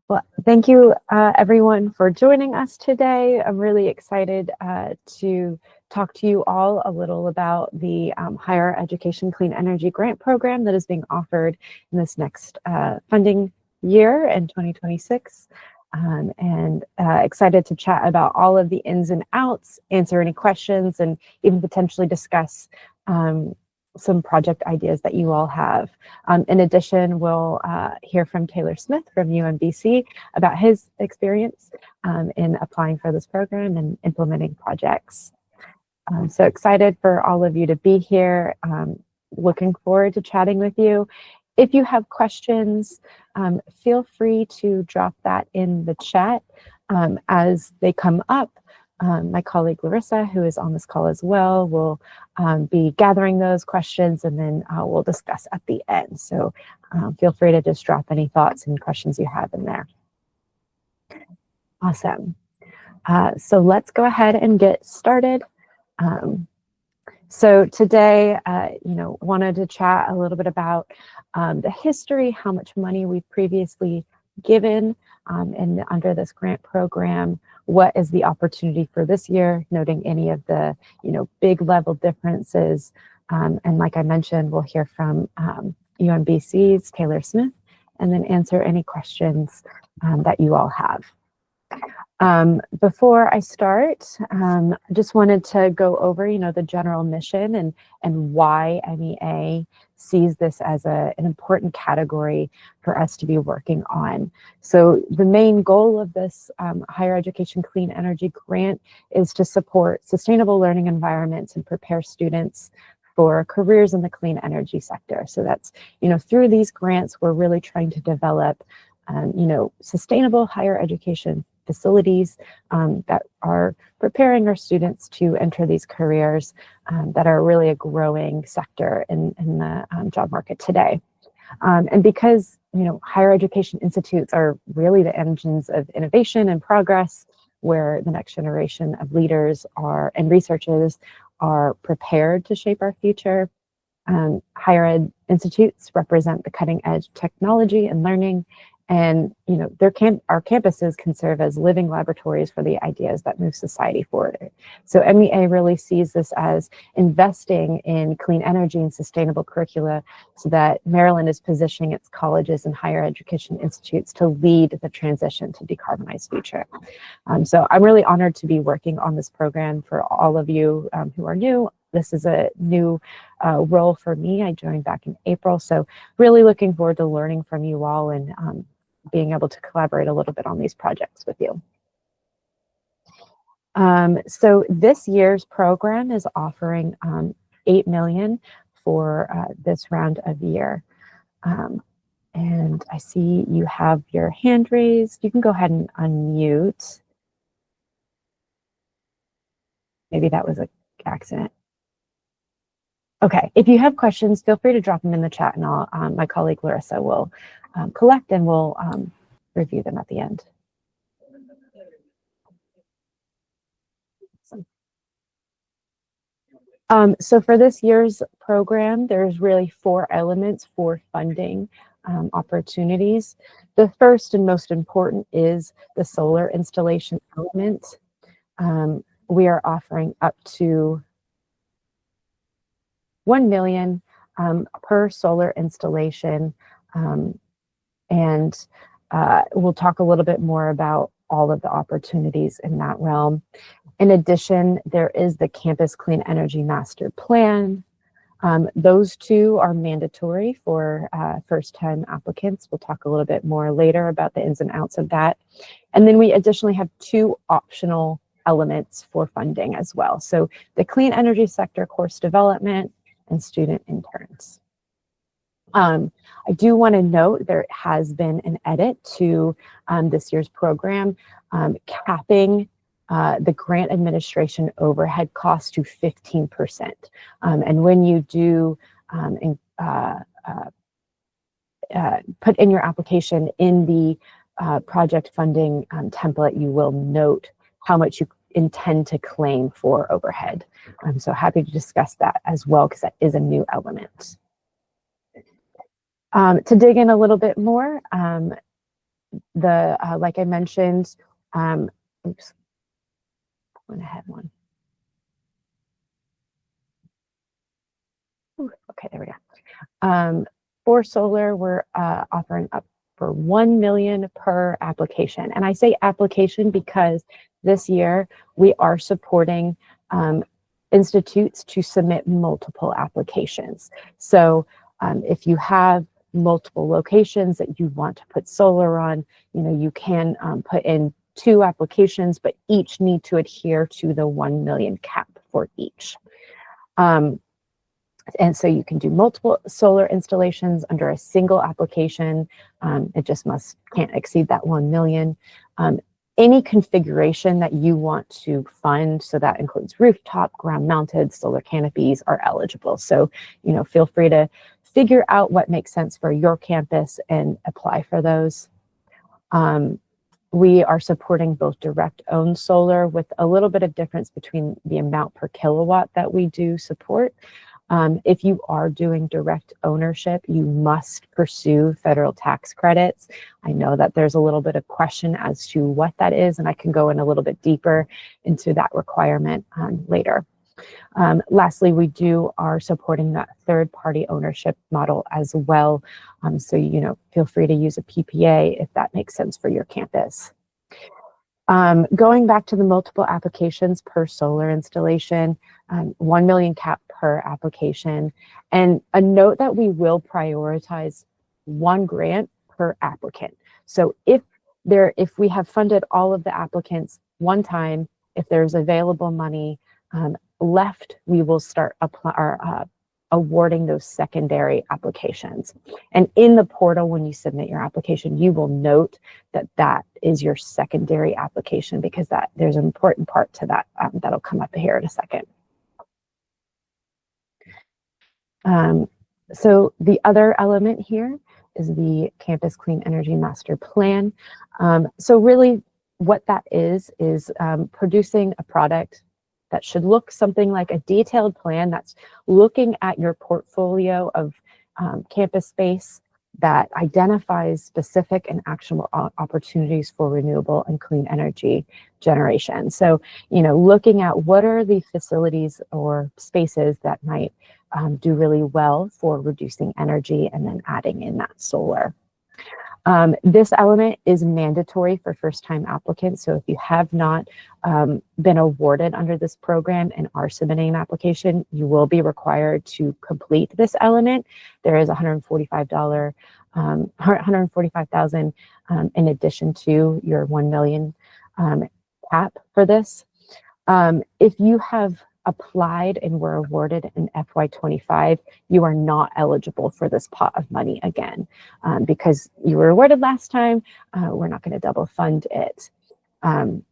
Well, thank you everyone for joining us today. I'm really excited to talk to you all a little about the Higher Education Clean Energy Grant Program that is being offered in this next funding year in 2026. And excited to chat about all of the ins and outs, answer any questions, and even potentially discuss some project ideas that you all have. In addition, we'll hear from Taylor Smith from UMBC about his experience in applying for this program and implementing projects. So excited for all of you to be here. Looking forward to chatting with you. If you have questions, feel free to drop that in the chat as they come up. My colleague Larissa, who is on this call as well, will be gathering those questions, and then we'll discuss at the end. So feel free to just drop any thoughts and questions you have in there. Awesome. So let's go ahead and get started. So today, wanted to chat a little bit about the history, how much money we've previously given and under this grant program, what is the opportunity for this year, noting any of the big level differences. And like I mentioned, we'll hear from UMBC's Taylor Smith, and then answer any questions that you all have. Before I start, I just wanted to go over, the general mission and why MEA sees this as an important category for us to be working on. So the main goal of this Higher Education Clean Energy Grant is to support sustainable learning environments and prepare students for careers in the clean energy sector. So that's, through these grants, we're really trying to develop, sustainable higher education facilities that are preparing our students to enter these careers that are really a growing sector in the job market today. And because, higher education institutes are really the engines of innovation and progress, where the next generation of leaders and researchers are prepared to shape our future. Higher ed institutes represent the cutting edge technology and learning, and our campuses can serve as living laboratories for the ideas that move society forward. So MEA really sees this as investing in clean energy and sustainable curricula, so that Maryland is positioning its colleges and higher education institutes to lead the transition to decarbonized future. So I'm really honored to be working on this program for all of you who are new. This is a new role for me. I joined back in April, so really looking forward to learning from you all and being able to collaborate a little bit on these projects with you. So this year's program is offering $8 million for this round of year. And I see you have your hand raised. You can go ahead and unmute. Maybe that was an accident. Okay, if you have questions, feel free to drop them in the chat, and my colleague Larissa will collect and we'll review them at the end. So for this year's program, there's really 4 elements for funding opportunities. The first and most important is the solar installation element. We are offering up to $1 million per solar installation. And we'll talk a little bit more about all of the opportunities in that realm. In addition, there is the Campus Clean Energy Master Plan. Those 2 are mandatory for first-time applicants. We'll talk a little bit more later about the ins and outs of that. And then we additionally have 2 optional elements for funding as well. So the clean energy sector course development and student interns. I do want to note there has been an edit to this year's program, capping the grant administration overhead costs to 15%. And when you do put in your application in the project funding template, you will note how much you intend to claim for overhead. I'm so happy to discuss that as well, because that is a new element. To dig in a little bit more, like I mentioned, oops, went ahead one. Ooh, okay, there we go. For solar, we're offering up for $1 million per application. And I say application because this year we are supporting institutes to submit multiple applications. So if you have multiple locations that you want to put solar on, you can put in 2 applications, but each need to adhere to the 1 million cap for each. And so you can do multiple solar installations under a single application. It just can't exceed that 1 million. Any configuration that you want to fund, so that includes rooftop, ground mounted, solar canopies, are eligible. So, feel free to figure out what makes sense for your campus and apply for those. We are supporting both direct owned solar with a little bit of difference between the amount per kilowatt that we do support. If you are doing direct ownership, you must pursue federal tax credits. I know that there's a little bit of question as to what that is, and I can go in a little bit deeper into that requirement later. Lastly, we are supporting that third-party ownership model as well. So, feel free to use a PPA if that makes sense for your campus. Going back to the multiple applications per solar installation, 1 million cap per application, and a note that we will prioritize 1 grant per applicant. So if we have funded all of the applicants one time, if there's available money left, we will start awarding those secondary applications. And in the portal, when you submit your application, you will note that is your secondary application, because there's an important part to that that'll come up here in a second. So the other element here is the Campus Clean Energy Master Plan. So really what that is producing a product that should look something like a detailed plan that's looking at your portfolio of campus space that identifies specific and actionable opportunities for renewable and clean energy generation. So, looking at what are the facilities or spaces that might do really well for reducing energy and then adding in that solar. This element is mandatory for first-time applicants. So if you have not been awarded under this program and are submitting an application, you will be required to complete this element. There is $145,000 in addition to your 1 million cap for this. If you have applied and were awarded in FY25, you are not eligible for this pot of money again, because you were awarded last time. We're not going to double fund it. And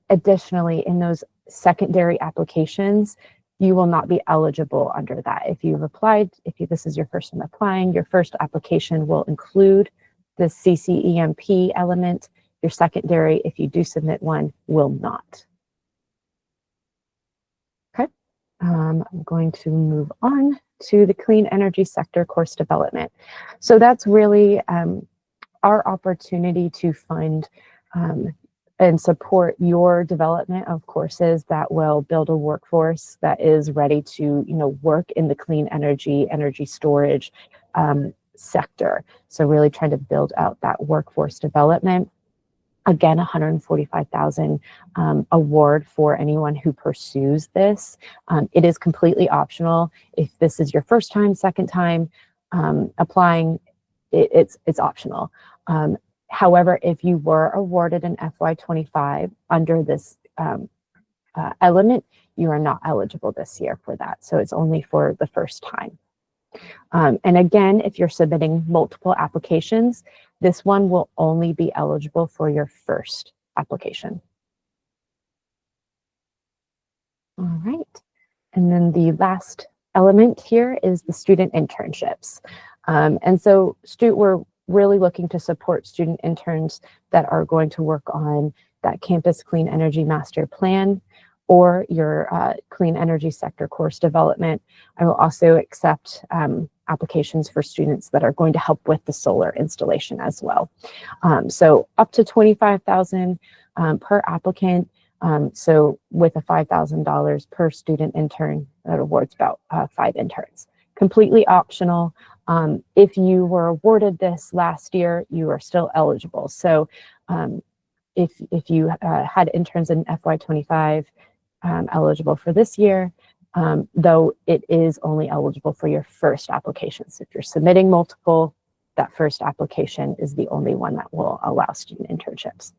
additionally, in those secondary applications, you will not be eligible under that. If you've applied, this is your first time applying, your first application will include the CCEMP element. Your secondary, if you do submit one, will not. I'm going to move on to the clean energy sector course development. So that's really our opportunity to fund and support your development of courses that will build a workforce that is ready to, work in the clean energy storage sector. So really trying to build out that workforce development. Again, $145,000 award for anyone who pursues this. It is completely optional. If this is your first time, second time applying, it's optional. However, if you were awarded an FY25 under this element, you are not eligible this year for that. So it's only for the first time. And again, if you're submitting multiple applications, this one will only be eligible for your first application. All right. And then the last element here is the student internships. And so we're really looking to support student interns that are going to work on that Campus Clean Energy Master Plan, or your clean energy sector course development. I will also accept applications for students that are going to help with the solar installation as well. So up to $25,000 per applicant. So with a $5,000 per student intern, that awards about 5 interns. Completely optional. If you were awarded this last year, you are still eligible. So if you had interns in FY25 eligible for this year, though it is only eligible for your first application. So if you're submitting multiple, that first application is the only one that will allow student internships.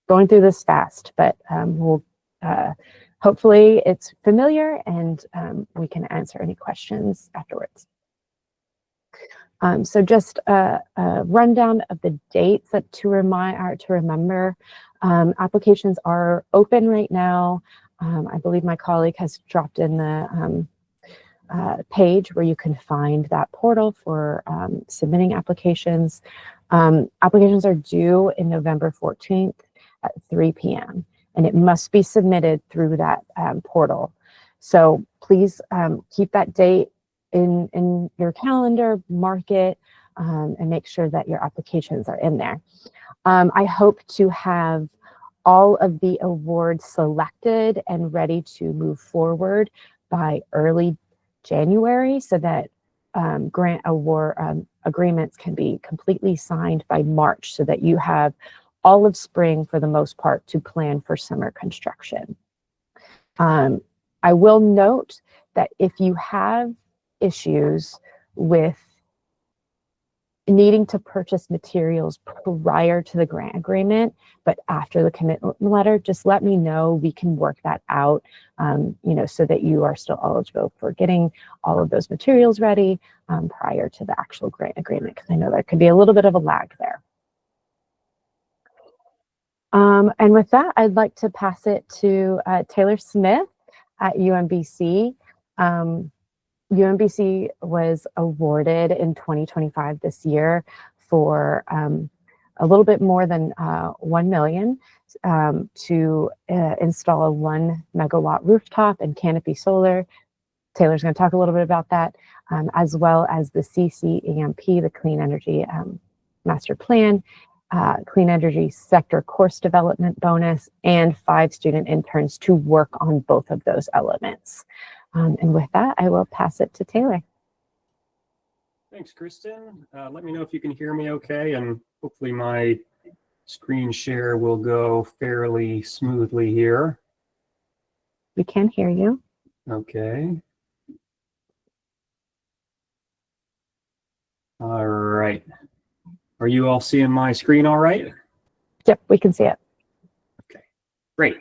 Going through this fast, but we'll hopefully it's familiar, and we can answer any questions afterwards. So just a rundown of the dates that to remember. Applications are open right now. I believe my colleague has dropped in the page where you can find that portal for submitting applications. Applications are due in November 14th at 3 p.m. and it must be submitted through that portal. So please keep that date in your calendar, mark it, and make sure that your applications are in there. I hope to have all of the awards selected and ready to move forward by early January so that grant award agreements can be completely signed by March so that you have all of spring for the most part to plan for summer construction. I will note that if you have issues with needing to purchase materials prior to the grant agreement, but after the commitment letter, just let me know. We can work that out, so that you are still eligible for getting all of those materials ready prior to the actual grant agreement, because I know there could be a little bit of a lag there. And with that, I'd like to pass it to Taylor Smith at UMBC. UMBC was awarded in 2025 this year for a little bit more than $1 million to install a 1 megawatt rooftop and canopy solar. Taylor's going to talk a little bit about that, as well as the CCEMP, the Clean Energy Master Plan, Clean Energy Sector Course Development Bonus, and 5 student interns to work on both of those elements. And with that, I will pass it to Taylor. Thanks, Kristen. Let me know if you can hear me okay, and hopefully my screen share will go fairly smoothly here. We can hear you. Okay. All right. Are you all seeing my screen all right? Yep, we can see it. Okay, great.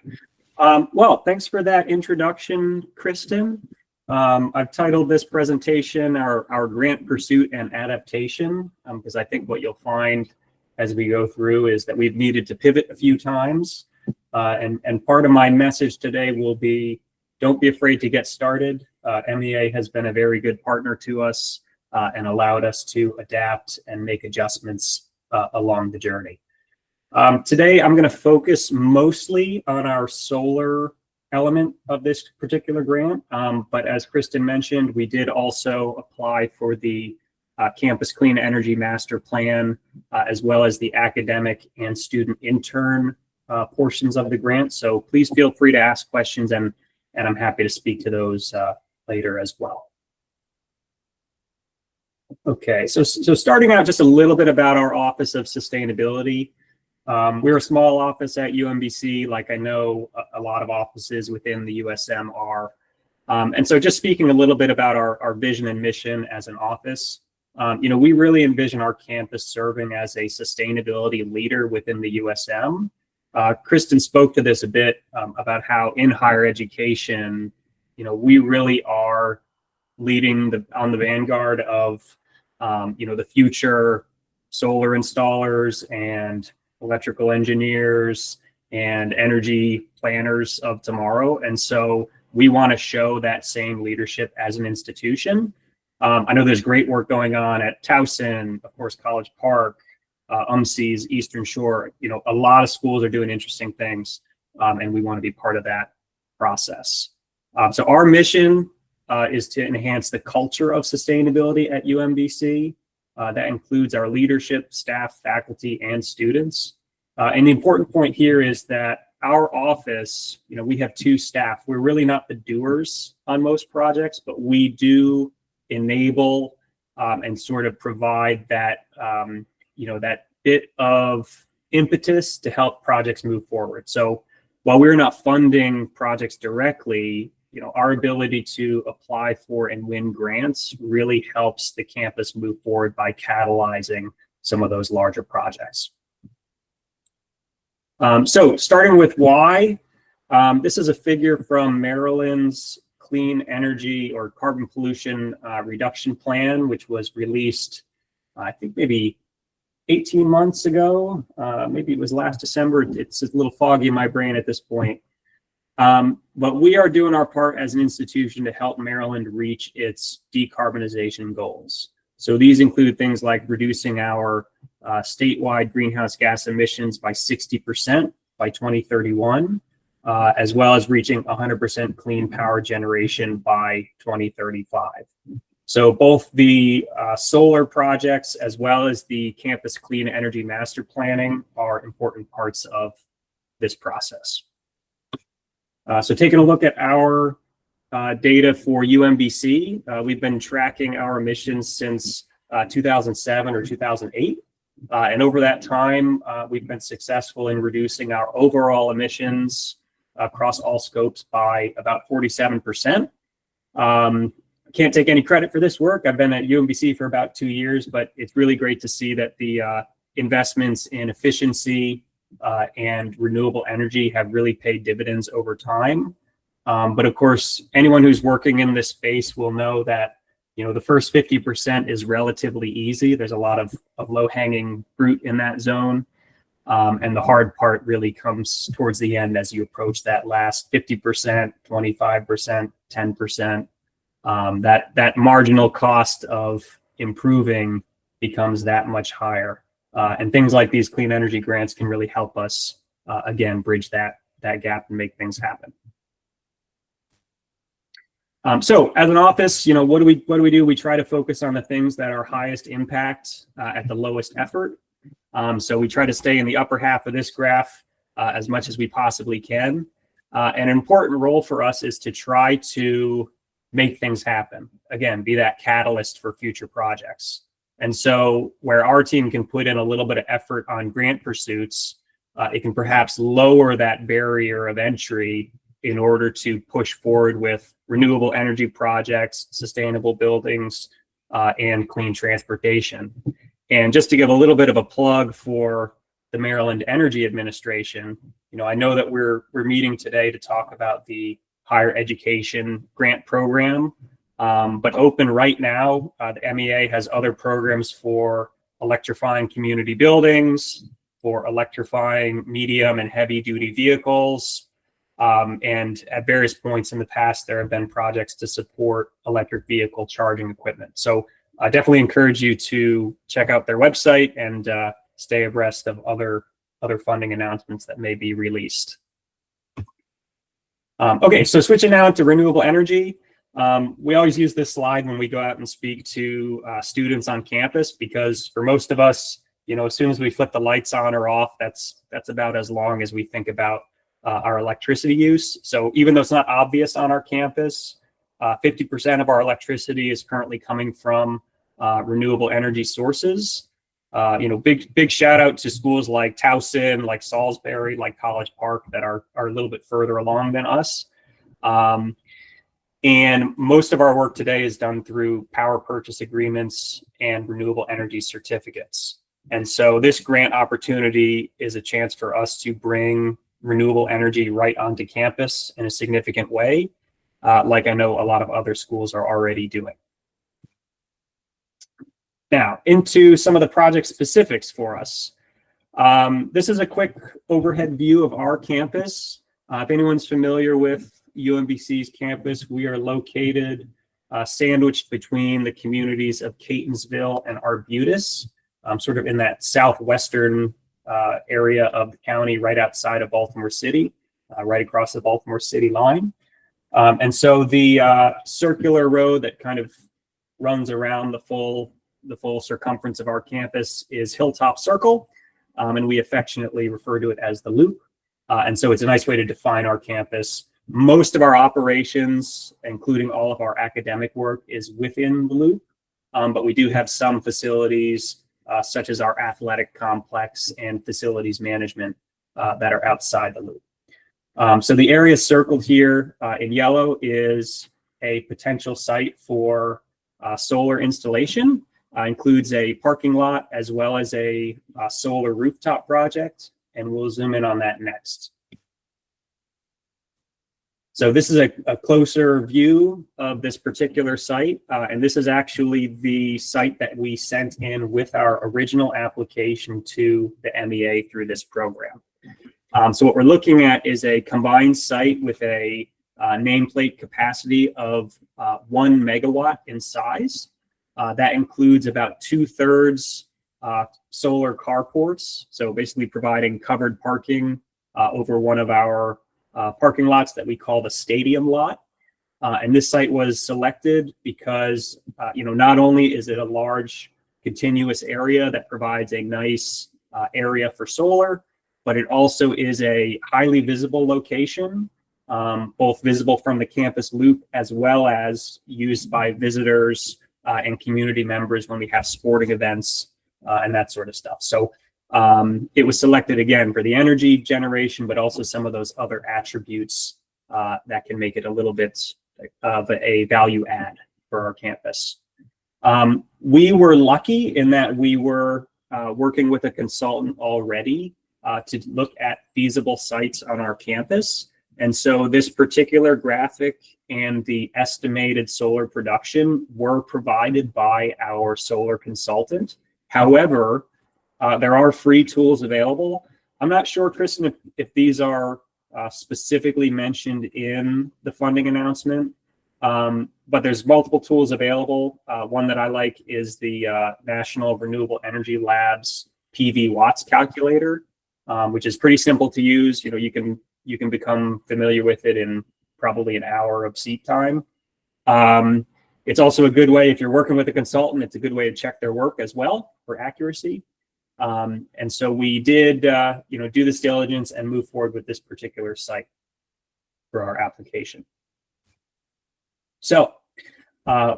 Well, thanks for that introduction, Kristen. I've titled this presentation our Grant Pursuit and Adaptation, because I think what you'll find as we go through is that we've needed to pivot a few times. And part of my message today will be, don't be afraid to get started. MEA has been a very good partner to us and allowed us to adapt and make adjustments along the journey. Today, I'm going to focus mostly on our solar element of this particular grant. But as Kristen mentioned, we did also apply for the Campus Clean Energy Master Plan, as well as the academic and student intern portions of the grant. So please feel free to ask questions, and I'm happy to speak to those later as well. Okay, so starting out just a little bit about our Office of Sustainability. We're a small office at UMBC, like I know a lot of offices within the USM are. And so just speaking a little bit about our vision and mission as an office, we really envision our campus serving as a sustainability leader within the USM. Kristen spoke to this a bit about how in higher education, we really are leading on the vanguard of, the future solar installers and electrical engineers and energy planners of tomorrow. And so we want to show that same leadership as an institution. I know there's great work going on at Towson, of course, College Park, UMC's, Eastern Shore. A lot of schools are doing interesting things. and we want to be part of that process. So our mission is to enhance the culture of sustainability at UMBC. That includes our leadership, staff, faculty, and students. And the important point here is that our office, we have 2 staff. We're really not the doers on most projects, but we do enable and sort of provide that, that bit of impetus to help projects move forward. So while we're not funding projects directly, our ability to apply for and win grants really helps the campus move forward by catalyzing some of those larger projects. So starting with why, this is a figure from Maryland's Clean Energy or Carbon Pollution Reduction Plan, which was released, I think maybe 18 months ago. Maybe it was last December. It's a little foggy in my brain at this point. But we are doing our part as an institution to help Maryland reach its decarbonization goals. So these include things like reducing our statewide greenhouse gas emissions by 60% by 2031, as well as reaching 100% clean power generation by 2035. So both the solar projects as well as the campus clean energy master planning are important parts of this process. So taking a look at our data for UMBC, we've been tracking our emissions since 2007 or 2008. And over that time, we've been successful in reducing our overall emissions across all scopes by about 47%. Can't take any credit for this work. I've been at UMBC for about 2 years, but it's really great to see that the investments in efficiency and renewable energy have really paid dividends over time. But of course, anyone who's working in this space will know that, the first 50% is relatively easy. There's a lot of low-hanging fruit in that zone. And the hard part really comes towards the end as you approach that last 50%, 25%, 10%. That marginal cost of improving becomes that much higher. And things like these clean energy grants can really help us, again, bridge that gap and make things happen. So as an office, what do we do? We try to focus on the things that are highest impact at the lowest effort. So we try to stay in the upper half of this graph as much as we possibly can. An important role for us is to try to make things happen. Again, be that catalyst for future projects. And so where our team can put in a little bit of effort on grant pursuits, it can perhaps lower that barrier of entry in order to push forward with renewable energy projects, sustainable buildings, and clean transportation. And just to give a little bit of a plug for the Maryland Energy Administration, I know that we're meeting today to talk about the higher education grant program. But open right now, the MEA has other programs for electrifying community buildings, for electrifying medium and heavy duty vehicles. And at various points in the past, there have been projects to support electric vehicle charging equipment. So I definitely encourage you to check out their website and stay abreast of other funding announcements that may be released. Okay, so switching now to renewable energy. We always use this slide when we go out and speak to students on campus, because for most of us, as soon as we flip the lights on or off, that's about as long as we think about our electricity use. So even though it's not obvious on our campus, 50% of our electricity is currently coming from renewable energy sources. Big shout out to schools like Towson, like Salisbury, like College Park that are a little bit further along than us. And most of our work today is done through power purchase agreements and renewable energy certificates. And so this grant opportunity is a chance for us to bring renewable energy right onto campus in a significant way, like I know a lot of other schools are already doing. Now, into some of the project specifics for us. This is a quick overhead view of our campus. If anyone's familiar with UMBC's campus, we are located sandwiched between the communities of Catonsville and Arbutus, sort of in that southwestern area of the county, right outside of Baltimore City. right across the Baltimore City line. And so the circular road that kind of runs around the full circumference of our campus is Hilltop Circle, and we affectionately refer to it as the Loop. And so it's a nice way to define our campus. Most of our operations, including all of our academic work, is within the Loop, but we do have some facilities, such as our athletic complex and facilities management, that are outside the Loop. So the area circled here in yellow is a potential site for solar installation. Includes a parking lot as well as a solar rooftop project, and we'll zoom in on that next. So this is a closer view of this particular site, and this is actually the site that we sent in with our original application to the MEA through this program. So what we're looking at is a combined site with a nameplate capacity of 1 megawatt in size. That includes about 2/3 solar carports, so basically providing covered parking over one of our parking lots that we call the stadium lot. And this site was selected because, not only is it a large continuous area that provides a nice area for solar, but it also is a highly visible location, both visible from the campus loop as well as used by visitors and community members when we have sporting events and that sort of stuff. So it was selected again for the energy generation, but also some of those other attributes that can make it a little bit of a value add for our campus. We were lucky in that we were working with a consultant already to look at feasible sites on our campus. And so this particular graphic and the estimated solar production were provided by our solar consultant. However, there are free tools available. I'm not sure, Kristen, if these are specifically mentioned in the funding announcement, but there's multiple tools available. One that I like is the National Renewable Energy Labs PV watts calculator, which is pretty simple to use. You can become familiar with it in probably an hour of seat time. It's also a good way, if you're working with a consultant, it's a good way to check their work as well for accuracy. And so we did, do this diligence and move forward with this particular site for our application. So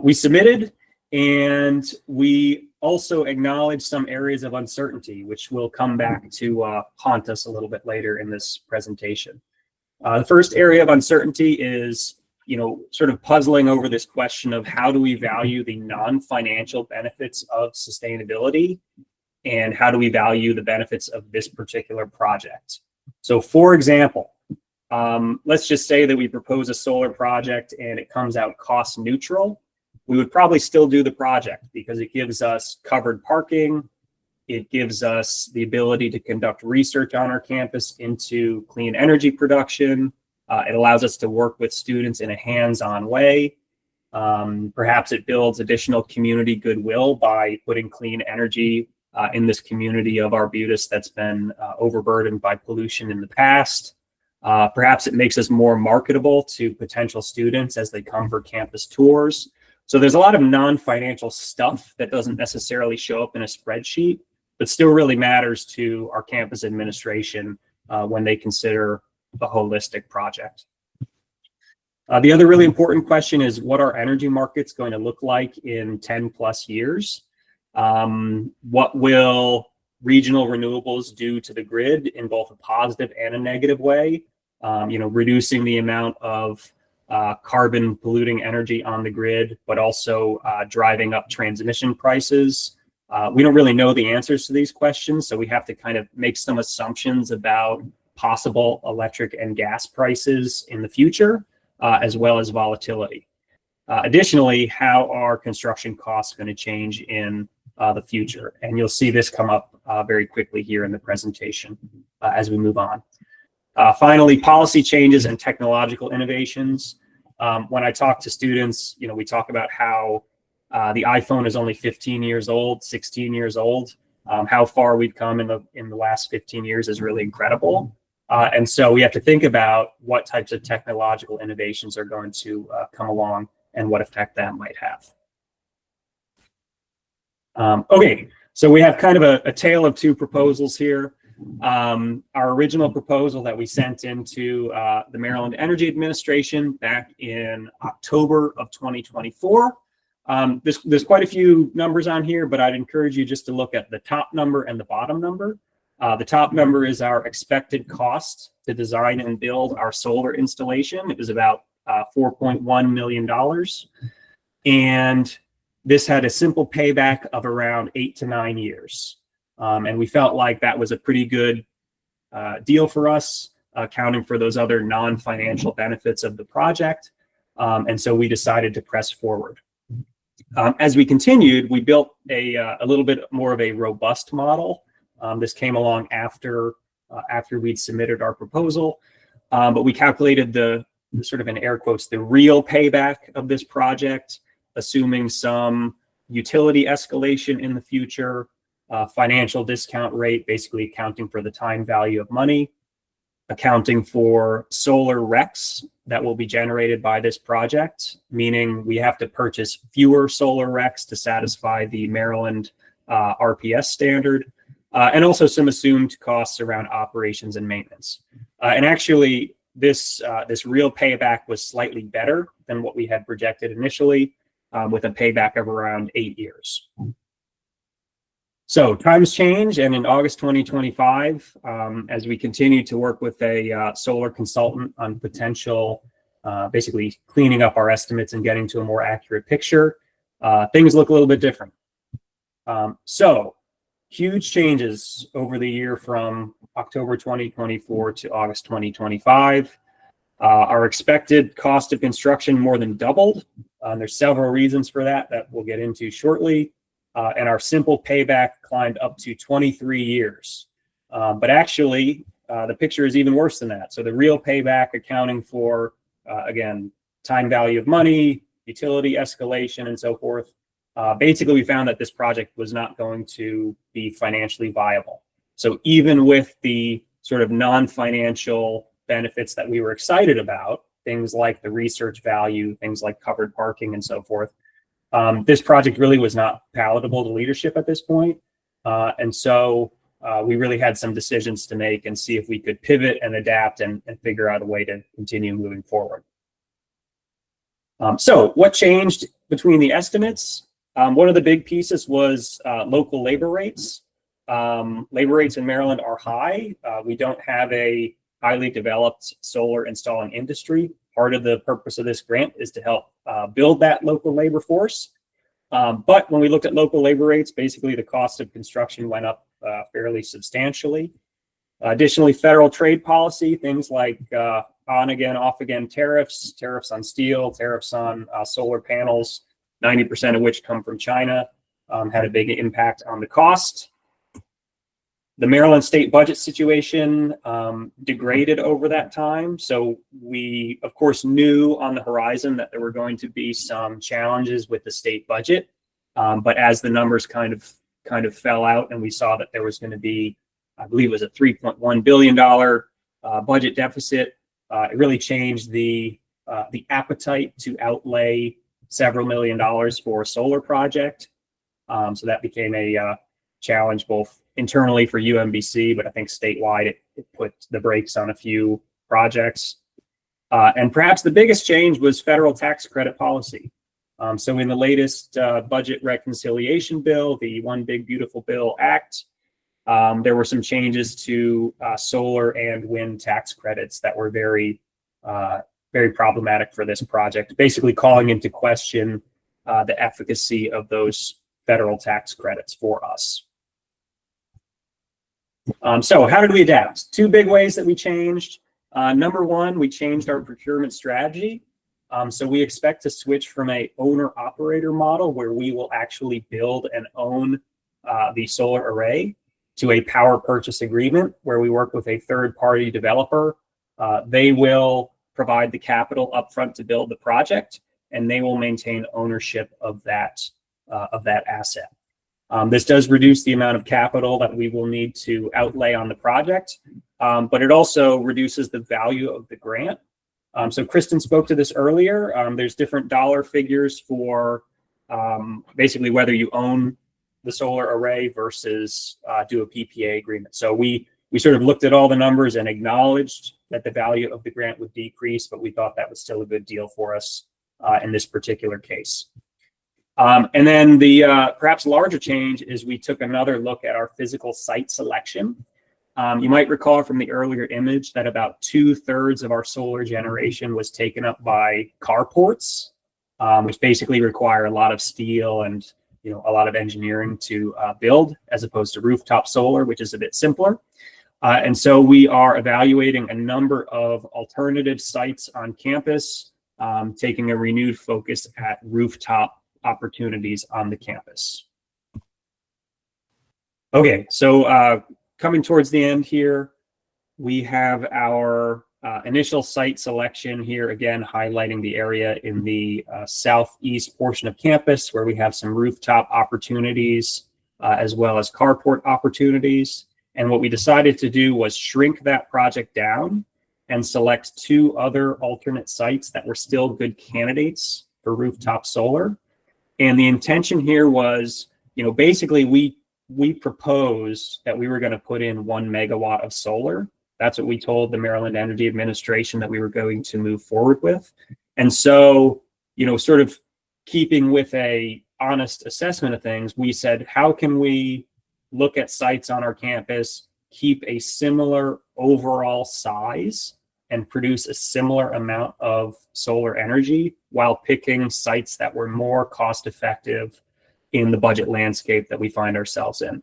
we submitted, and we also acknowledged some areas of uncertainty, which will come back to haunt us a little bit later in this presentation. The first area of uncertainty is, sort of puzzling over this question of how do we value the non-financial benefits of sustainability, and how do we value the benefits of this particular project. So for example, let's just say that we propose a solar project and it comes out cost neutral. We would probably still do the project because it gives us covered parking. It gives us the ability to conduct research on our campus into clean energy production. It allows us to work with students in a hands-on way. Perhaps it builds additional community goodwill by putting clean energy in this community of Arbutus that's been overburdened by pollution in the past. Perhaps it makes us more marketable to potential students as they come for campus tours. So there's a lot of non-financial stuff that doesn't necessarily show up in a spreadsheet, but still really matters to our campus administration when they consider the holistic project. The other really important question is, what are energy markets going to look like in 10 plus years? What will regional renewables do to the grid in both a positive and a negative way? Reducing the amount of carbon polluting energy on the grid, but also driving up transmission prices. We don't really know the answers to these questions, so we have to kind of make some assumptions about possible electric and gas prices in the future, as well as volatility. Additionally, how are construction costs going to change in the future? And you'll see this come up very quickly here in the presentation as we move on. Finally, policy changes and technological innovations. When I talk to students, we talk about how the iPhone is only 15 years old, 16 years old. How far we've come in the last 15 years is really incredible. And so we have to think about what types of technological innovations are going to come along and what effect that might have. Okay, so we have kind of a tale of two proposals here. Our original proposal that we sent into the Maryland Energy Administration back in October of 2024. There's quite a few numbers on here, but I'd encourage you just to look at the top number and the bottom number. The top number is our expected cost to design and build our solar installation. It was about $4.1 million. And this had a simple payback of around 8 to 9 years. And we felt like that was a pretty good deal for us, accounting for those other non-financial benefits of the project. And so we decided to press forward. As we continued, we built a little bit more of a robust model. This came along after we'd submitted our proposal, but we calculated the sort of, in air quotes, the real payback of this project, assuming some utility escalation in the future, financial discount rate, basically accounting for the time value of money, accounting for solar RECs that will be generated by this project, meaning we have to purchase fewer solar RECs to satisfy the Maryland RPS standard, and also some assumed costs around operations and maintenance. And actually, this real payback was slightly better than what we had projected initially, with a payback of around 8 years. So times change, and in August 2025, as we continue to work with a solar consultant on potential, basically cleaning up our estimates and getting to a more accurate picture, things look a little bit different. So huge changes over the year from October 2024 to August 2025. Our expected cost of construction more than doubled. There's several reasons for that we'll get into shortly. And our simple payback climbed up to 23 years. But actually, the picture is even worse than that. So the real payback, accounting for, again, time value of money, utility escalation, and so forth, basically we found that this project was not going to be financially viable. So even with the sort of non-financial benefits that we were excited about, things like the research value, things like covered parking and so forth, this project really was not palatable to leadership at this point. And so we really had some decisions to make and see if we could pivot and adapt and figure out a way to continue moving forward. So what changed between the estimates? One of the big pieces was local labor rates. Labor rates in Maryland are high. We don't have a highly developed solar installing industry. Part of the purpose of this grant is to help build that local labor force. But when we looked at local labor rates, basically the cost of construction went up fairly substantially. Additionally, federal trade policy, things like on again, off again tariffs on steel, tariffs on solar panels, 90% of which come from China, had a big impact on the cost. The Maryland state budget situation degraded over that time. So we, of course, knew on the horizon that there were going to be some challenges with the state budget. But as the numbers kind of fell out and we saw that there was going to be, I believe it was a $3.1 billion budget deficit, it really changed the appetite to outlay several $million for a solar project. So that became a challenge both internally for UMBC, but I think statewide it put the brakes on a few projects. And perhaps the biggest change was federal tax credit policy. So in the latest budget reconciliation bill, the One Big Beautiful Bill Act, there were some changes to solar and wind tax credits that were very problematic for this project, basically calling into question the efficacy of those federal tax credits for us. So how did we adapt? Two big ways that we changed. Number one, we changed our procurement strategy. So we expect to switch from a owner-operator model where we will actually build and own the solar array to a power purchase agreement where we work with a third-party developer. They will provide the capital upfront to build the project, and they will maintain ownership of that asset. This does reduce the amount of capital that we will need to outlay on the project, but it also reduces the value of the grant. So Kristen spoke to this earlier. There's different dollar figures for basically whether you own the solar array versus do a PPA agreement. So we sort of looked at all the numbers and acknowledged that the value of the grant would decrease, but we thought that was still a good deal for us in this particular case. And then the perhaps larger change is we took another look at our physical site selection. You might recall from the earlier image that about 2/3 of our solar generation was taken up by carports, which basically require a lot of steel and a lot of engineering to build, as opposed to rooftop solar, which is a bit simpler. And so we are evaluating a number of alternative sites on campus, taking a renewed focus at rooftop opportunities on the campus. Okay, so coming towards the end here, we have our initial site selection here, again, highlighting the area in the southeast portion of campus where we have some rooftop opportunities as well as carport opportunities. And what we decided to do was shrink that project down and select 2 other alternate sites that were still good candidates for rooftop solar. And the intention here was, basically we proposed that we were going to put in 1 megawatt of solar. That's what we told the Maryland Energy Administration that we were going to move forward with. And so, sort of keeping with a honest assessment of things, we said, how can we look at sites on our campus, keep a similar overall size and produce a similar amount of solar energy while picking sites that were more cost effective in the budget landscape that we find ourselves in.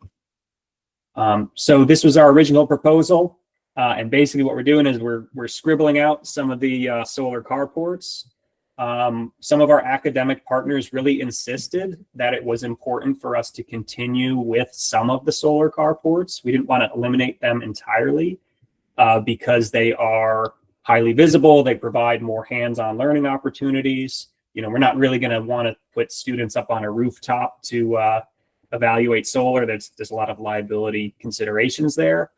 So this was our original proposal. And basically what we're doing is we're scribbling out some of the solar carports. Some of our academic partners really insisted that it was important for us to continue with some of the solar carports. We didn't want to eliminate them entirely because they are highly visible. They provide more hands-on learning opportunities. We're not really going to want to put students up on a rooftop to evaluate solar. There's a lot of liability considerations there.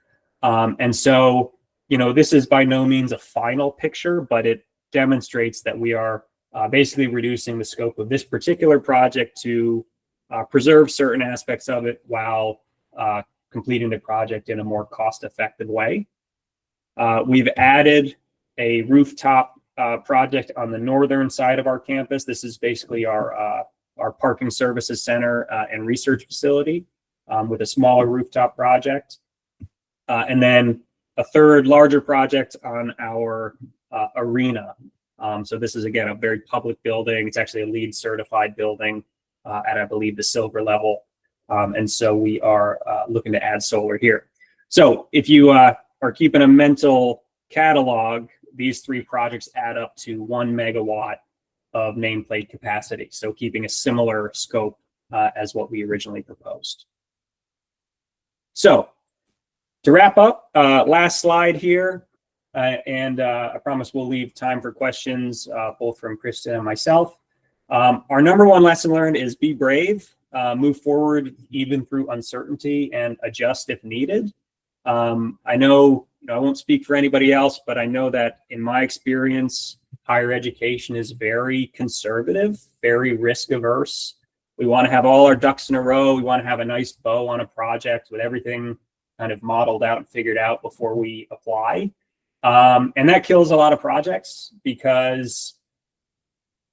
And so, this is by no means a final picture, but it demonstrates that we are basically reducing the scope of this particular project to preserve certain aspects of it while completing the project in a more cost-effective way. We've added a rooftop project on the northern side of our campus. This is basically our parking services center and research facility with a smaller rooftop project. And then a third larger project on our arena. So this is, again, a very public building. It's actually a LEED certified building at, I believe, the silver level. And so we are looking to add solar here. So if you are keeping a mental catalog, these 3 projects add up to 1 megawatt of nameplate capacity. So keeping a similar scope as what we originally proposed. So to wrap up, last slide here. And I promise we'll leave time for questions, both from Kristen and myself. Our number 1 lesson learned is be brave, move forward even through uncertainty, and adjust if needed. I know, I won't speak for anybody else, but I know that in my experience, higher education is very conservative, very risk averse. We want to have all our ducks in a row. We want to have a nice bow on a project with everything kind of modeled out and figured out before we apply. And that kills a lot of projects because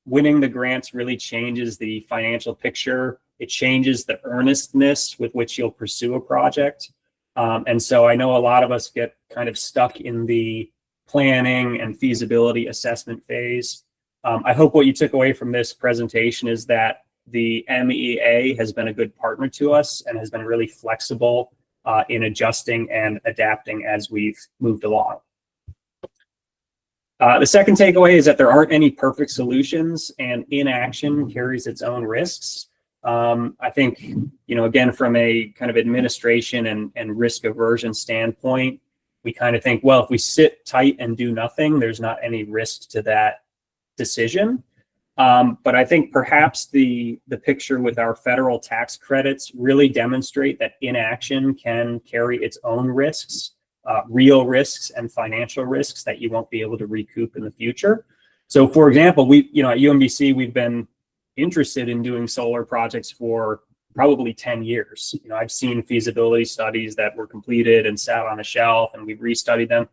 winning the grants really changes the financial picture. It changes the earnestness with which you'll pursue a project. And so I know a lot of us get kind of stuck in the planning and feasibility assessment phase. I hope what you took away from this presentation is that the MEA has been a good partner to us and has been really flexible in adjusting and adapting as we've moved along. The second takeaway is that there aren't any perfect solutions, and inaction carries its own risks. I think, again, from a kind of administration and risk aversion standpoint, we kind of think, well, if we sit tight and do nothing, there's not any risk to that decision. But I think perhaps the picture with our federal tax credits really demonstrate that inaction can carry its own risks. real risks and financial risks that you won't be able to recoup in the future. So for example, we, at UMBC, we've been interested in doing solar projects for probably 10 years. I've seen feasibility studies that were completed and sat on a shelf, and we've restudied them.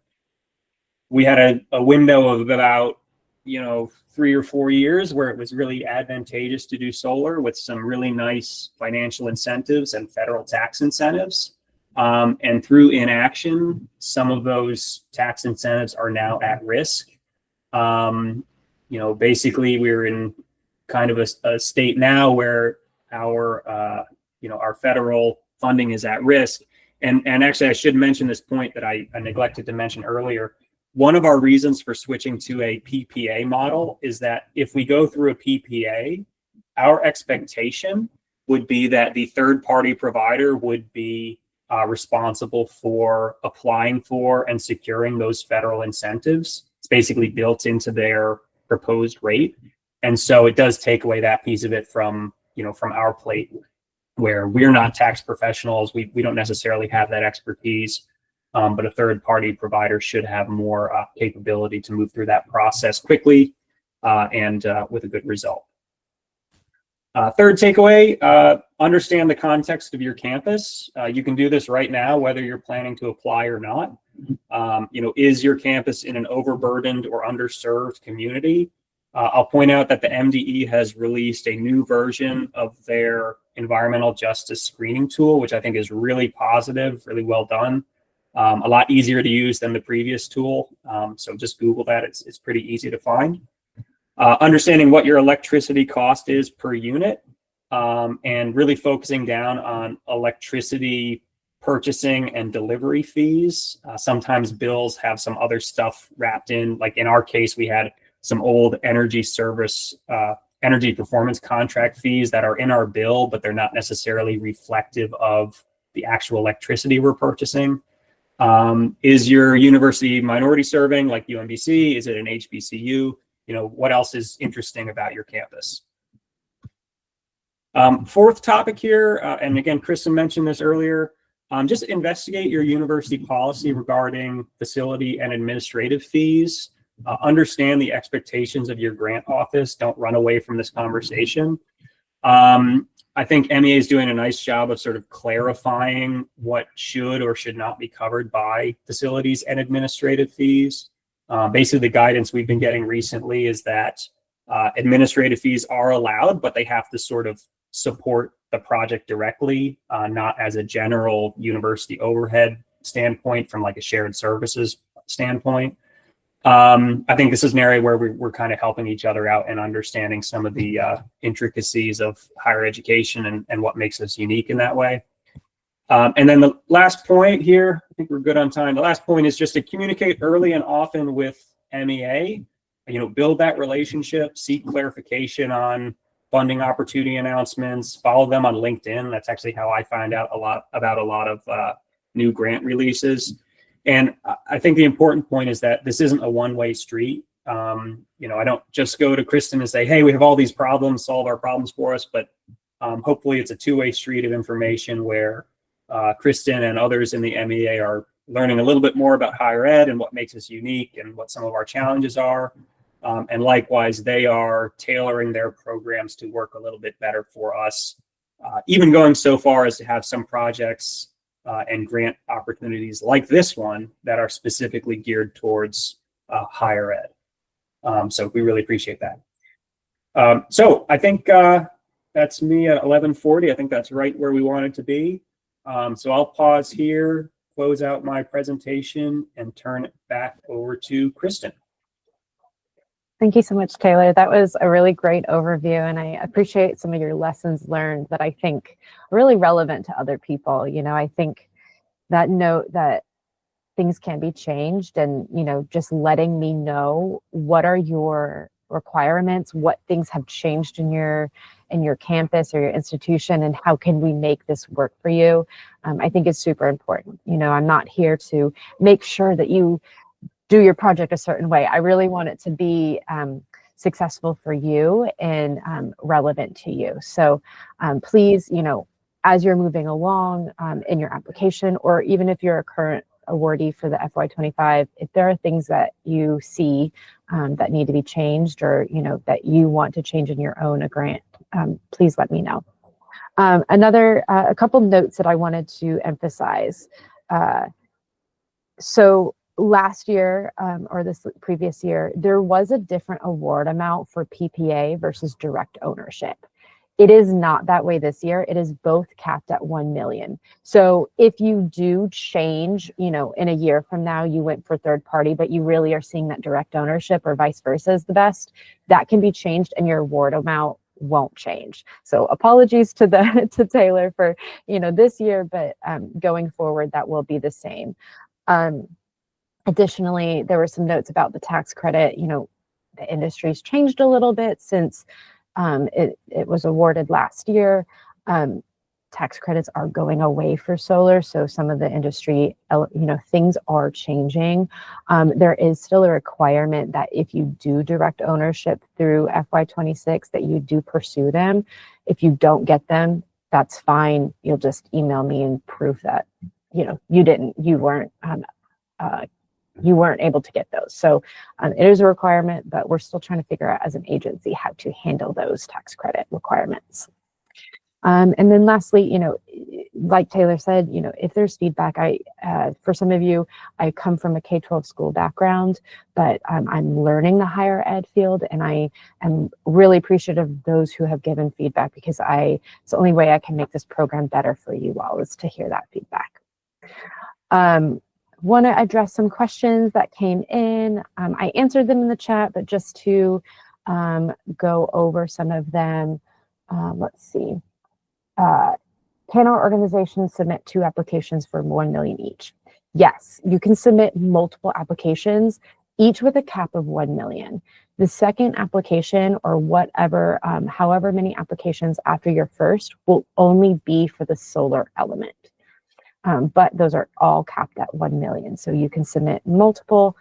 We had a window of about, 3 or 4 years where it was really advantageous to do solar with some really nice financial incentives and federal tax incentives. And through inaction, some of those tax incentives are now at risk. Basically we're in kind of a state now where our federal funding is at risk. And actually I should mention this point that I neglected to mention earlier. One of our reasons for switching to a PPA model is that if we go through a PPA, our expectation would be that the third-party provider would be responsible for applying for and securing those federal incentives. It's basically built into their proposed rate. And so it does take away that piece of it from our plate, where we're not tax professionals. We don't necessarily have that expertise. But a third-party provider should have more capability to move through that process quickly and with a good result. Third takeaway, understand the context of your campus. You can do this right now, whether you're planning to apply or not. Is your campus in an overburdened or underserved community? I'll point out that the MDE has released a new version of their environmental justice screening tool, which I think is really positive, really well done. A lot easier to use than the previous tool. So just Google that. It's pretty easy to find. Understanding what your electricity cost is per unit, and really focusing down on electricity purchasing and delivery fees. Sometimes bills have some other stuff wrapped in. Like in our case, we had some old energy performance contract fees that are in our bill, but they're not necessarily reflective of the actual electricity we're purchasing. Is your university minority serving like UMBC? Is it an HBCU? What else is interesting about your campus? Fourth topic here, and again, Kristen mentioned this earlier, just investigate your university policy regarding facility and administrative fees. Understand the expectations of your grant office. Don't run away from this conversation. I think MEA is doing a nice job of sort of clarifying what should or should not be covered by facilities and administrative fees. Basically, the guidance we've been getting recently is that administrative fees are allowed, but they have to sort of support the project directly, not as a general university overhead standpoint from like a shared services standpoint. I think this is an area where we're kind of helping each other out and understanding some of the intricacies of higher education and what makes us unique in that way. And then the last point here, I think we're good on time. The last point is just to communicate early and often with MEA, build that relationship, seek clarification on funding opportunity announcements, follow them on LinkedIn. That's actually how I find out about a lot of new grant releases. And I think the important point is that this isn't a one-way street. I don't just go to Kristen and say, hey, we have all these problems, solve our problems for us. But hopefully it's a two-way street of information where Kristen and others in the MEA are learning a little bit more about higher ed and what makes us unique and what some of our challenges are. And likewise, they are tailoring their programs to work a little bit better for us, even going so far as to have some projects and grant opportunities like this one that are specifically geared towards higher ed. So we really appreciate that. So I think that's me at 11:40. I think that's right where we wanted to be. So I'll pause here, close out my presentation, and turn it back over to Kristen. Thank you so much, Taylor. That was a really great overview, and I appreciate some of your lessons learned that I think are really relevant to other people. I think that note that things can be changed and, just letting me know what are your requirements, what things have changed in your campus or your institution, and how can we make this work for you, I think is super important. I'm not here to make sure that you do your project a certain way. I really want it to be successful for you and relevant to you. So please, as you're moving along in your application, or even if you're a current awardee for the FY25, if there are things that you see that need to be changed, or that you want to change in your own grant, please let me know. A couple notes that I wanted to emphasize. So last year, or this previous year, there was a different award amount for PPA versus direct ownership. It is not that way this year. It is both capped at 1 million. So if you do change, in a year from now, you went for third party, but you really are seeing that direct ownership or vice versa is the best, that can be changed and your award amount won't change. So apologies to to Taylor for, this year, but going forward, that will be the same. Additionally, there were some notes about the tax credit. The industry's changed a little bit since it was awarded last year. Tax credits are going away for solar, so some of the industry, things are changing. There is still a requirement that if you do direct ownership through FY26, that you do pursue them. If you don't get them, that's fine. You'll just email me and prove that you weren't able to get those. So it is a requirement, but we're still trying to figure out as an agency how to handle those tax credit requirements. And then lastly, like Taylor said, if there's feedback, for some of you, I come from a K-12 school background, but I'm learning the higher ed field, and I am really appreciative of those who have given feedback, because it's the only way I can make this program better for you all is to hear that feedback. Want to address some questions that came in. I answered them in the chat, but just to go over some of them, let's see. Can our organizations submit 2 applications for 1 million each? Yes, you can submit multiple applications, each with a cap of 1 million. The second application, or whatever, however many applications after your first, will only be for the solar element. But those are all capped at 1 million. So you can submit multiple.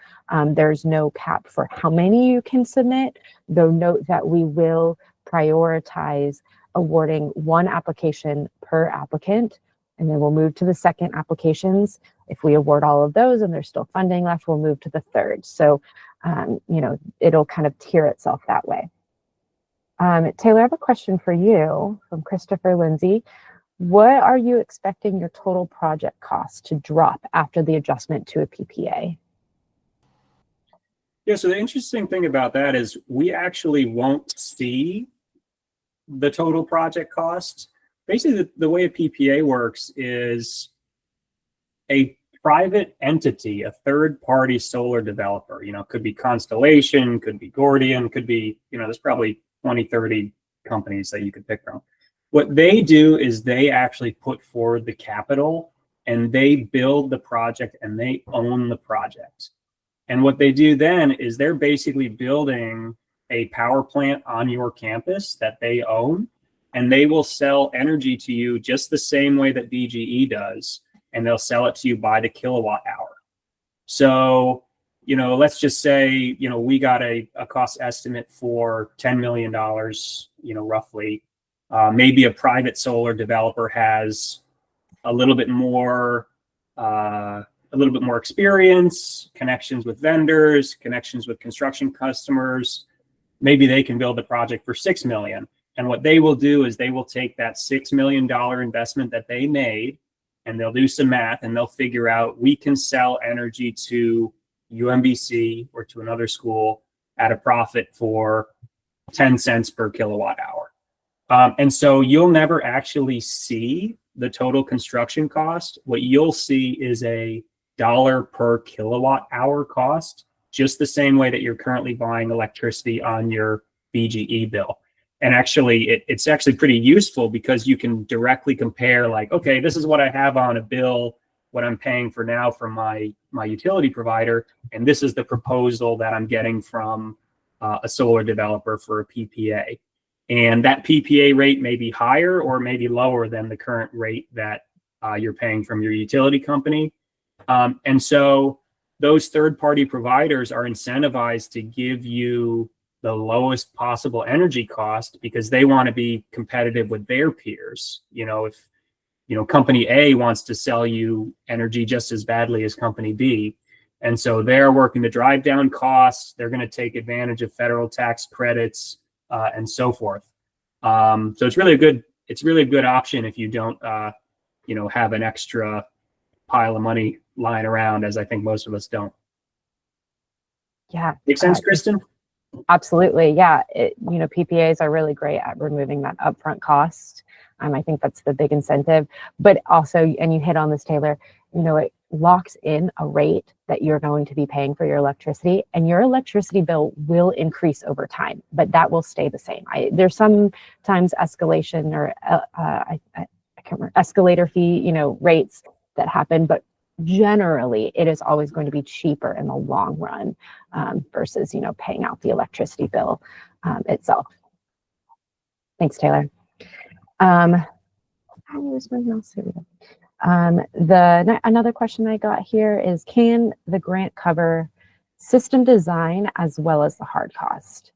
There's no cap for how many you can submit, though note that we will prioritize awarding 1 application per applicant, and then we'll move to the second applications. If we award all of those and there's still funding left, we'll move to the third. So, it'll kind of tier itself that way. Taylor, I have a question for you from Christopher Lindsay. What are you expecting your total project cost to drop after the adjustment to a PPA? Yeah, so the interesting thing about that is we actually won't see the total project cost. Basically, the way a PPA works is a private entity, a third-party solar developer, could be Constellation, could be Gordian, could be, there's probably 20, 30 companies that you could pick from. What they do is they actually put forward the capital, and they build the project, and they own the project. And what they do then is they're basically building a power plant on your campus that they own, and they will sell energy to you just the same way that BGE does, and they'll sell it to you by the kilowatt hour. So, let's just say, we got a cost estimate for $10 million, roughly. Maybe a private solar developer has a little bit more experience, connections with vendors, connections with construction customers. Maybe they can build the project for $6 million. And what they will do is they will take that $6 million investment that they made, and they'll do some math, and they'll figure out we can sell energy to UMBC or to another school at a profit for 10 cents per kilowatt hour. And so you'll never actually see the total construction cost. What you'll see is a $1 per kilowatt hour cost, just the same way that you're currently buying electricity on your BGE bill. And actually, it's actually pretty useful because you can directly compare, like, okay, this is what I have on a bill, what I'm paying for now from my utility provider, and this is the proposal that I'm getting from a solar developer for a PPA. And that PPA rate may be higher or maybe lower than the current rate that you're paying from your utility company. And so those third-party providers are incentivized to give you the lowest possible energy cost because they want to be competitive with their peers. company A wants to sell you energy just as badly as company B. And so they're working to drive down costs. They're going to take advantage of federal tax credits and so forth. So it's really a good option if you don't, have an extra pile of money lying around, as I think most of us don't. Yeah. Make sense, Kristen? Absolutely. Yeah. PPAs are really great at removing that upfront cost. I think that's the big incentive, but also, and you hit on this, Taylor, it locks in a rate that you're going to be paying for your electricity, and your electricity bill will increase over time, but that will stay the same. There's sometimes escalation or I can't remember, escalator fee, rates that happen, but generally it is always going to be cheaper in the long run versus, paying out the electricity bill itself. Thanks, Taylor. Where's my mouse? Here we go. Another question I got here is, can the grant cover system design as well as the hard cost?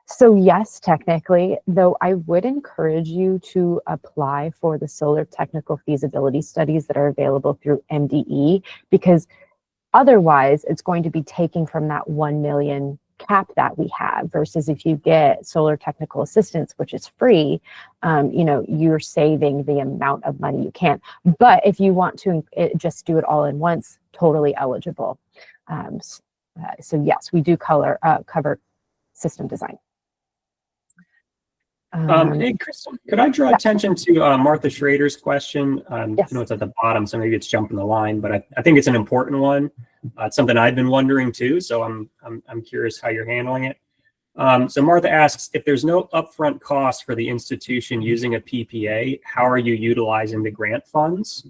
So yes, technically, though I would encourage you to apply for the solar technical feasibility studies that are available through MDE, because otherwise it's going to be taking from that 1 million cap that we have, versus if you get solar technical assistance, which is free, you're saving the amount of money you can. But if you want to just do it all in once, totally eligible. So yes, we do cover system design. Hey, Kristen, could I draw attention to Martha Schrader's question? Yes. I know it's at the bottom, so maybe it's jumping the line, but I think it's an important one. It's something I've been wondering too, so I'm curious how you're handling it. So Martha asks, if there's no upfront cost for the institution using a PPA, how are you utilizing the grant funds?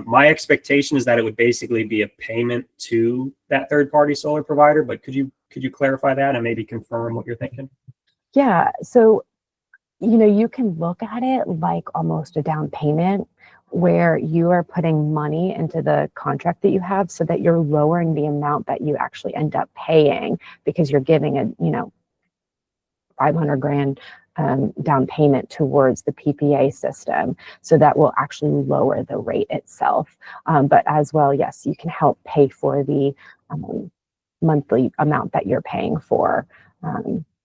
My expectation is that it would basically be a payment to that third-party solar provider, but could you clarify that and maybe confirm what you're thinking? Yeah, so you can look at it like almost a down payment, where you are putting money into the contract that you have so that you're lowering the amount that you actually end up paying, because you're giving a, $500,000 down payment towards the PPA system. So that will actually lower the rate itself. But as well, yes, you can help pay for the monthly amount that you're paying for.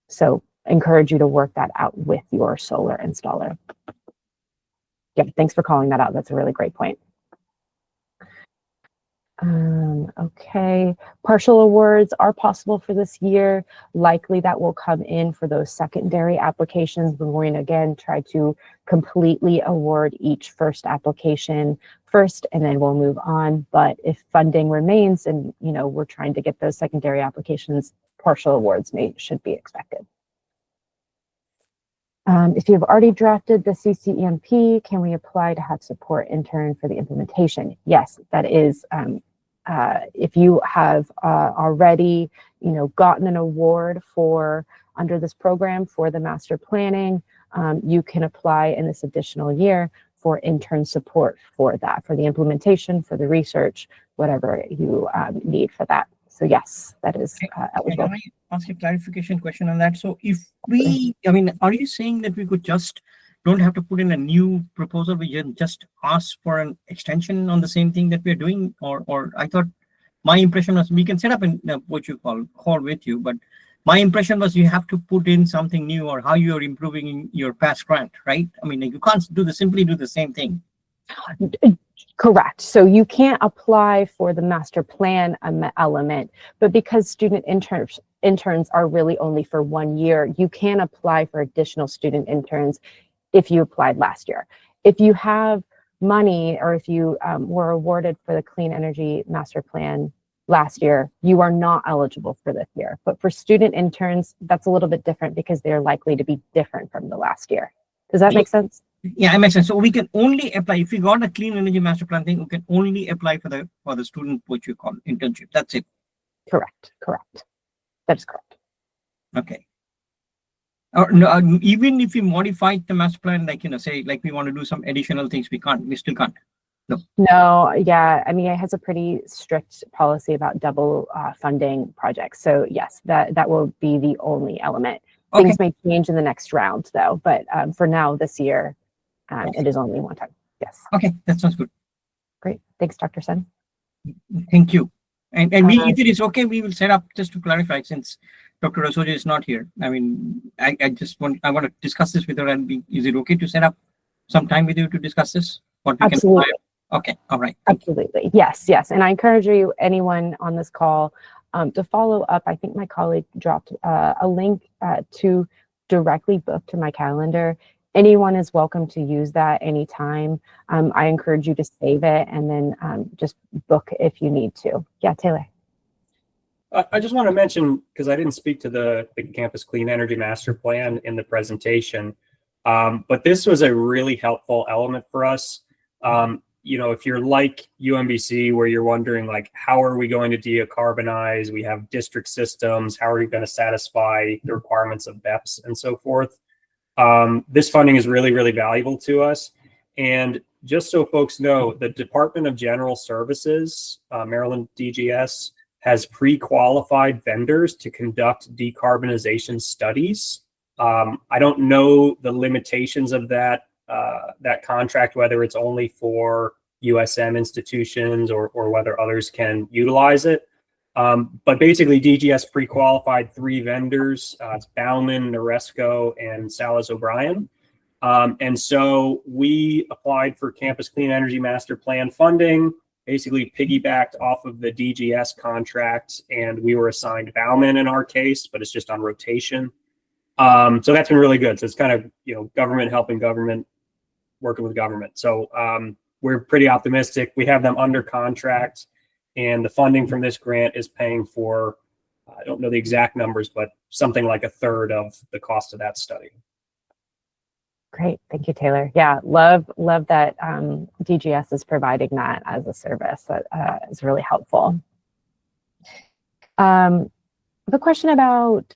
So encourage you to work that out with your solar installer. Yeah, thanks for calling that out. That's a really great point. Okay, partial awards are possible for this year. Likely that will come in for those secondary applications. We're going to again try to completely award each first application first, and then we'll move on. But if funding remains and we're trying to get those secondary applications, partial awards should be expected. If you've already drafted the CCEMP, can we apply to have support intern for the implementation? Yes, that is, if you have already, gotten an award under this program for the master planning, you can apply in this additional year for intern support for that, for the implementation, for the research, whatever you need for that. So yes, that is eligible. Can I ask a clarification question on that? So if are you saying that we could don't have to put in a new proposal, we can just ask for an extension on the same thing that we're doing? Or I thought, my impression was we can set up what you call with you, but my impression was you have to put in something new, or how you're improving your past grant, right? You can't simply do the same thing. Correct. So you can't apply for the master plan element, but because student interns are really only for 1 year, you can apply for additional student interns if you applied last year. If you have money, or if you were awarded for the clean energy master plan last year, you are not eligible for this year. But for student interns, that's a little bit different because they're likely to be different from the last year. Does that make sense? Yeah, it makes sense. So we can only apply if we got a clean energy master plan thing. We can only apply for the student, what you call internship. That's it. Correct. That is correct. Okay. Or no, even if we modify the master plan, say we want to do some additional things, we still can't. No, yeah. It has a pretty strict policy about double funding projects. So yes, that will be the only element. Okay. Things may change in the next round though, but for now, this year, it is only one time. Yes. Okay, that sounds good. Great. Thanks, Dr. Sen. Thank you. And we, Uh, if it is okay, we will set up, just to clarify, since Dr. Rasoja is not here. I mean, I want to discuss this with her, and is it okay to set up some time with you to discuss this? What we Absolutely. can. Okay. All right. Thank you. Absolutely. Yes, yes. And I encourage you, anyone on this call, to follow up. I think my colleague dropped a link to directly book to my calendar. Anyone is welcome to use that anytime. I encourage you to save it and then just book if you need to. Yeah, Taylor. I just want to mention, because I didn't speak to the Campus Clean Energy Master Plan in the presentation, but this was a really helpful element for us. If you're like UMBC, where you're wondering, like, how are we going to decarbonize? We have district systems. How are we going to satisfy the requirements of BEPS and so forth? This funding is really, really valuable to us. And just so folks know, the Department of General Services, Maryland DGS, has pre-qualified vendors to conduct decarbonization studies. I don't know the limitations of that contract, whether it's only for USM institutions or whether others can utilize it. But basically, DGS pre-qualified 3 vendors. It's Bauman, Noresco, and Salas O'Brien. And so we applied for Campus Clean Energy Master Plan funding, basically piggybacked off of the DGS contract, and we were assigned Bauman in our case, but it's just on rotation. So that's been really good. So it's kind of, government helping government, working with government. So we're pretty optimistic. We have them under contract, and the funding from this grant is paying for, I don't know the exact numbers, but something like a third of the cost of that study. Great. Thank you, Taylor. Yeah, love that DGS is providing that as a service. That is really helpful. The question about,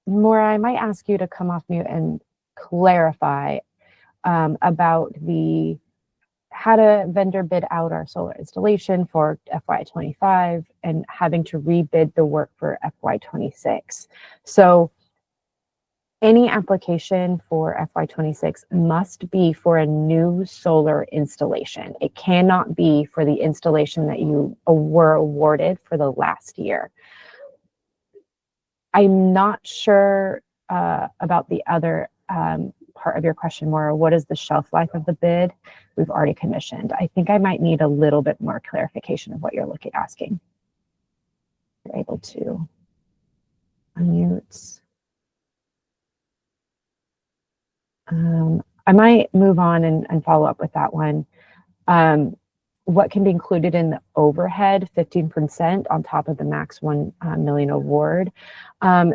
Maura, I might ask you to come off mute and clarify about how to vendor bid out our solar installation for FY25 and having to rebid the work for FY26. So any application for FY26 must be for a new solar installation. It cannot be for the installation that you were awarded for the last year. I'm not sure about the other part of your question, Maura. What is the shelf life of the bid? We've already commissioned. I think I might need a little bit more clarification of what you're asking. You're able to unmute. I might move on and follow up with that one. What can be included in the overhead, 15% on top of the max 1 million award.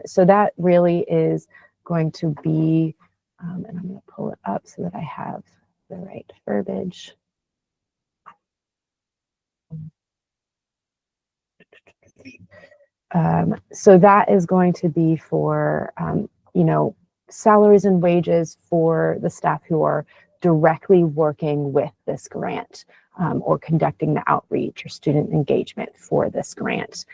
So that really is going to be, and I'm going to pull it up so that I have the right verbiage. So that is going to be for, salaries and wages for the staff who are directly working with this grant or conducting the outreach or student engagement for this grant.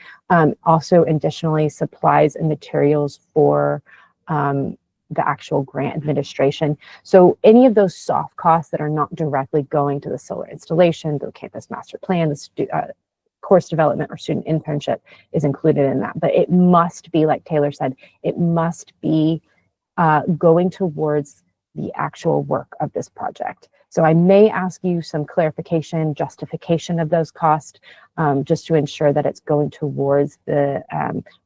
Also, additionally, supplies and materials for the actual grant administration. So any of those soft costs that are not directly going to the solar installation, the campus master plan, the course development or student internship is included in that. But it must be, like Taylor said, it must be going towards the actual work of this project. So I may ask you some clarification, justification of those costs, just to ensure that it's going towards the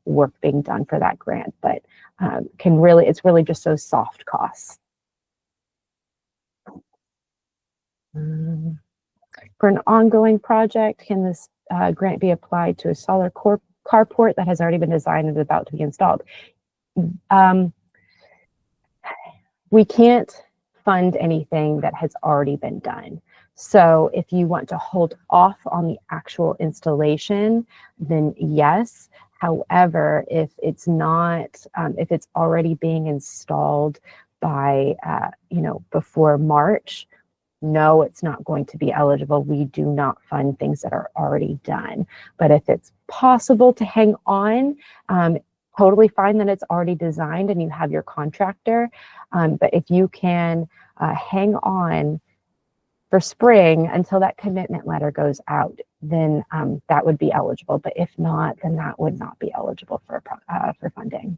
work being done for that grant. But it's really just those soft costs. For an ongoing project, can this grant be applied to a solar carport that has already been designed and is about to be installed? We can't fund anything that has already been done. So if you want to hold off on the actual installation, then yes. However, if it's not, if it's already being installed by, before March, no, it's not going to be eligible. We do not fund things that are already done. But if it's possible to hang on, totally fine that it's already designed and you have your contractor. But if you can hang on for spring until that commitment letter goes out, then that would be eligible. But if not, then that would not be eligible for funding.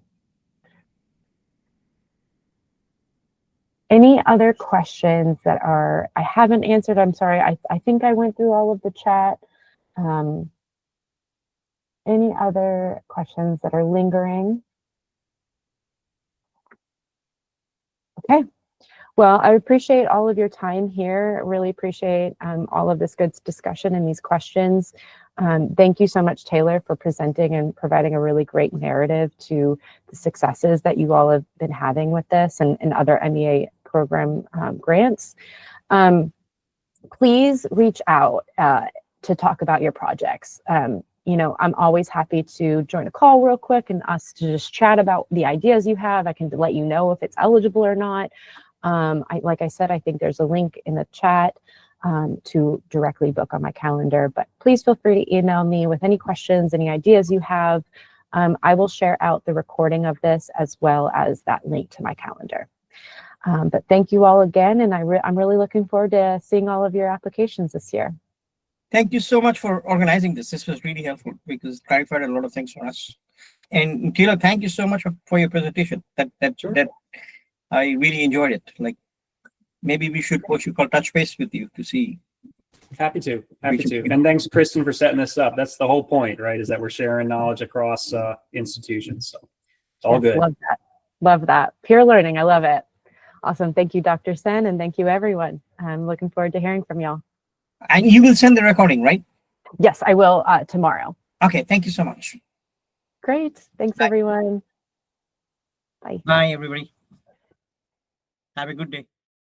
Any other questions that I haven't answered? I'm sorry. I think I went through all of the chat. Any other questions that are lingering? Okay. Well, I appreciate all of your time here. Really appreciate all of this good discussion and these questions. Thank you so much, Taylor, for presenting and providing a really great narrative to the successes that you all have been having with this and other MEA program grants. Please reach out to talk about your projects. You know, I'm always happy to join a call real quick and us to just chat about the ideas you have. I can let you know if it's eligible or not. Like I said, I think there's a link in the chat to directly book on my calendar, but please feel free to email me with any questions, any ideas you have. I will share out the recording of this as well as that link to my calendar. But thank you all again, and I'm really looking forward to seeing all of your applications this year. Thank you so much for organizing this. This was really helpful because it clarified a lot of things for us. And Taylor, thank you so much for your presentation. That I really enjoyed it. Like maybe we should call touch base with you to see. Happy to. And thanks, Kristen, for setting this up. That's the whole point, right? Is that we're sharing knowledge across institutions. So it's all good. Love that. Love that. Peer learning. I love it. Awesome. Thank you, Dr. Sen, and thank you, everyone. I'm looking forward to hearing from y'all. And you will send the recording, right? Yes, I will tomorrow. Okay. Thank you so much. Great. Thanks, Bye. everyone. Bye. Bye, everybody. Have a good day.